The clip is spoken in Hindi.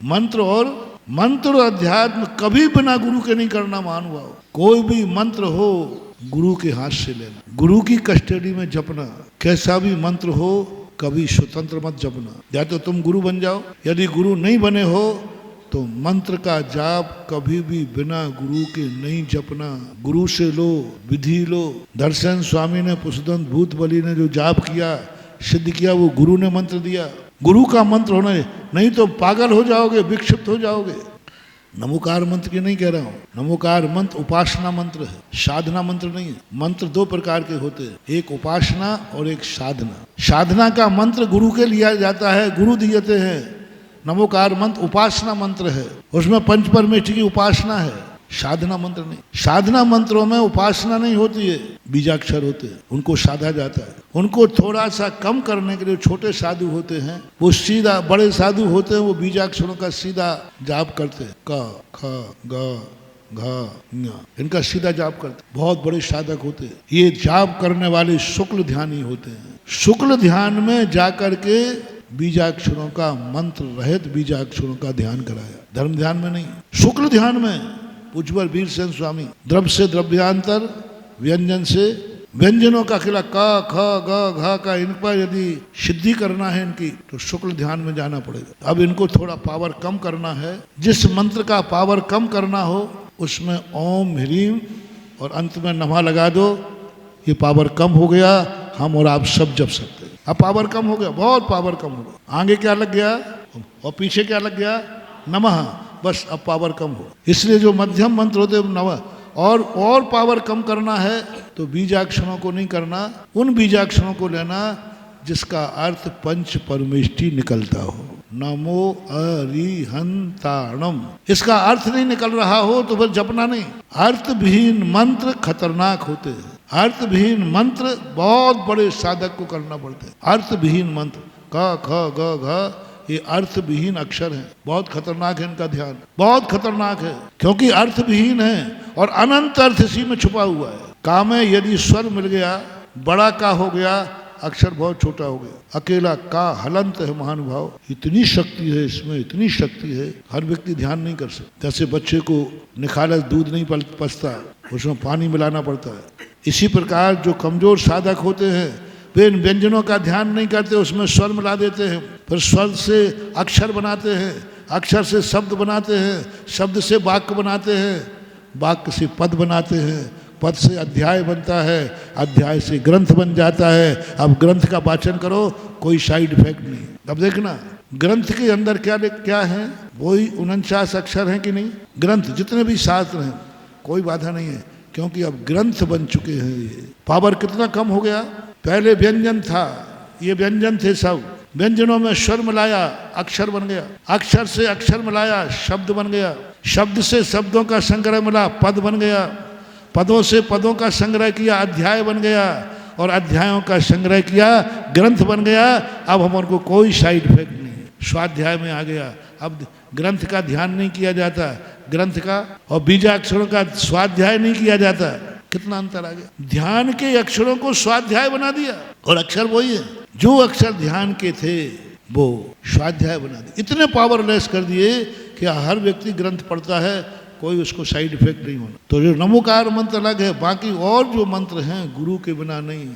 मंत्र और अध्यात्म कभी बिना गुरु के नहीं करना महानुभाव। कोई भी मंत्र हो गुरु के हाथ से लेना, गुरु की कस्टडी में जपना। कैसा भी मंत्र हो कभी स्वतंत्र मत जपना, या तो तुम गुरु बन जाओ। यदि गुरु नहीं बने हो तो मंत्र का जाप कभी भी बिना गुरु के नहीं जपना। गुरु से लो, विधि लो। दर्शन स्वामी ने पुष्पदंत भूत बलि ने जो जाप किया, सिद्ध किया, वो गुरु ने मंत्र दिया। गुरु का मंत्र होना है, नहीं तो पागल हो जाओगे, विक्षिप्त हो जाओगे। नमोकार मंत्र की नहीं कह रहा हूँ, नमोकार मंत्र उपासना मंत्र है, साधना मंत्र नहीं है। मंत्र दो प्रकार के होते हैं, एक उपासना और एक साधना। साधना का मंत्र गुरु के लिया जाता है, गुरु दिए हैं। नमोकार मंत्र उपासना मंत्र है, उसमें पंच परमेष्ठि की उपासना है, साधना मंत्र नहीं। साधना मंत्रों में उपासना नहीं होती है, बीजाक्षर होते हैं, उनको साधा जाता है। उनको थोड़ा सा कम करने के लिए छोटे साधु होते हैं, वो सीधा, बड़े साधु होते हैं वो बीजाक्षरों का सीधा जाप करते हैं, क ख ग घ ङ, इनका सीधा जाप करते हैं। बहुत बड़े साधक होते हैं। ये जाप करने वाले शुक्ल ध्यानी होते हैं। शुक्ल ध्यान में जाकर के बीजाक्षरों का, मंत्र रहित बीजाक्षरों का ध्यान कराया, धर्म ध्यान में नहीं, शुक्ल ध्यान में। पूज्यवर वीरसेन स्वामी, द्रव्य से द्रव्यांतर, व्यंजन से व्यंजनों का खिला क ख ग घ का, इन पर यदि सिद्धि करना है इनकी तो शुक्ल ध्यान में जाना पड़ेगा। अब इनको थोड़ा पावर कम करना है, जिस मंत्र का पावर कम करना हो उसमें ओम ह्रीम और अंत में नमः लगा दो, ये पावर कम हो गया, हम और आप सब जप सकते हैं। अब पावर कम हो गया, बहुत पावर कम हो गया। आगे क्या लग गया और पीछे क्या लग गया, नमः, बस अब पावर कम हो। इसलिए जो मध्यम मंत्र होते हैं नमः, और पावर कम करना है तो बीजाक्षरों को नहीं करना, उन बीजाक्षरों को लेना जिसका अर्थ पंच परमेष्ठि निकलता हो। नमो अरिहंताणम, इसका अर्थ नहीं निकल रहा हो तो फिर जपना नहीं। अर्थविहीन मंत्र खतरनाक होते हैं। अर्थविहीन मंत्र बहुत बड़े साधक को करना पड़ते हैं। अर्थविहीन मंत्र क ख ग घ, ये अर्थविहीन अक्षर हैं, बहुत खतरनाक है इनका ध्यान, बहुत खतरनाक है, क्योंकि अर्थविहीन है और अनंत अर्थ इसी में छुपा हुआ है। का में यदि स्वर मिल गया, बड़ा का हो गया, अक्षर बहुत छोटा हो गया। अकेला का हलंत है महानुभाव, इतनी शक्ति है इसमें, इतनी शक्ति है, हर व्यक्ति ध्यान नहीं कर सकता। जैसे बच्चे को निखालस दूध नहीं पचता, उसमें पानी मिलाना पड़ता है। इसी प्रकार जो कमजोर साधक होते हैं वे इन व्यंजनों का ध्यान नहीं करते, उसमें स्वर मिला देते हैं, फिर स्वर से अक्षर बनाते हैं, अक्षर से शब्द बनाते हैं, शब्द से वाक्य बनाते हैं, वाक्य से पद बनाते हैं, पद से अध्याय बनता है, अध्याय से ग्रंथ बन जाता है। अब ग्रंथ का वाचन करो, कोई साइड इफेक्ट नहीं। अब देखना ग्रंथ के अंदर क्या है, वही 49 अक्षर हैं कि नहीं। ग्रंथ जितने भी शास्त्र हैं कोई बाधा नहीं है, क्योंकि अब ग्रंथ बन चुके हैं। ये पावर कितना कम हो गया। पहले व्यंजन था, ये व्यंजन थे सब, व्यंजनों में स्वर मिलाया, अक्षर बन गया, अक्षर से अक्षर मिलाया, शब्द बन गया, शब्द से शब्दों का संग्रह मिला, पद बन गया, पदों से पदों का संग्रह किया, अध्याय बन गया, और अध्यायों का संग्रह किया, ग्रंथ बन गया। अब हमारे को कोई साइड इफेक्ट नहीं है, स्वाध्याय में आ गया। अब ग्रंथ का ध्यान नहीं किया जाता, ग्रंथ का और बीजाक्षरों का स्वाध्याय नहीं किया जाता। कितना अंतर आ गया। ध्यान के अक्षरों को स्वाध्याय बना दिया, और अक्षर वही है, जो अक्षर ध्यान के थे वो स्वाध्याय बना दिए। इतने पावरलेस कर दिए कि हर व्यक्ति ग्रंथ पढ़ता है, कोई उसको साइड इफेक्ट नहीं होना। तो जो नमोकार मंत्र अलग है, बाकी और जो मंत्र हैं गुरु के बिना नहीं।